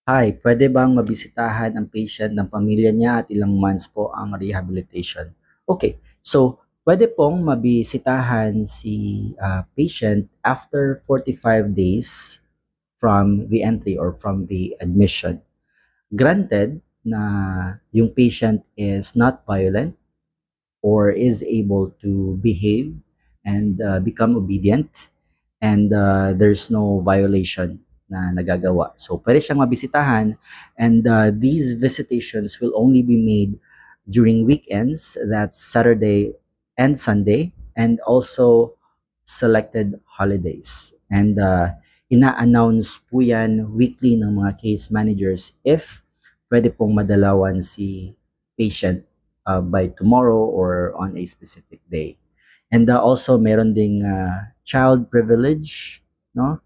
Hi, pwede bang mabisitahan ang patient ng pamilya niya at ilang months po ang rehabilitation? Okay, so pwede pong mabisitahan si patient after 45 days from the entry or from the admission. Granted na yung patient is not violent or is able to behave and become obedient and there's no violation na nagagawa. So, pwede siyang mabisitahan and these visitations will only be made during weekends, that's Saturday and Sunday, and also selected holidays. And ina-announce po yan weekly ng mga case managers if pwede pong madalawan si patient by tomorrow or on a specific day. And also meron ding child privilege, no?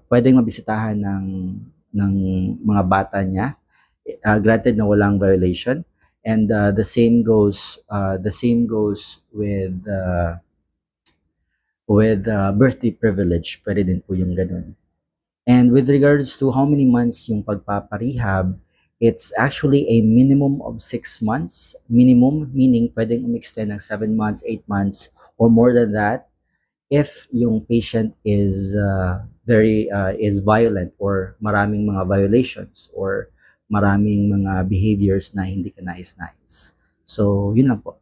Pwedeng mabisitahan ng mga bata niya. Granted na walang violation. And the same goes with birthday privilege. Pwede din po yung ganun. And with regards to how many months yung pagpaparehab, it's actually a minimum of 6 months. Minimum meaning pwedeng umextend ng 7 months, 8 months, or more than that if yung patient is violent or maraming mga violations or maraming mga behaviors na hindi ka nais-nais. So, yun lang po.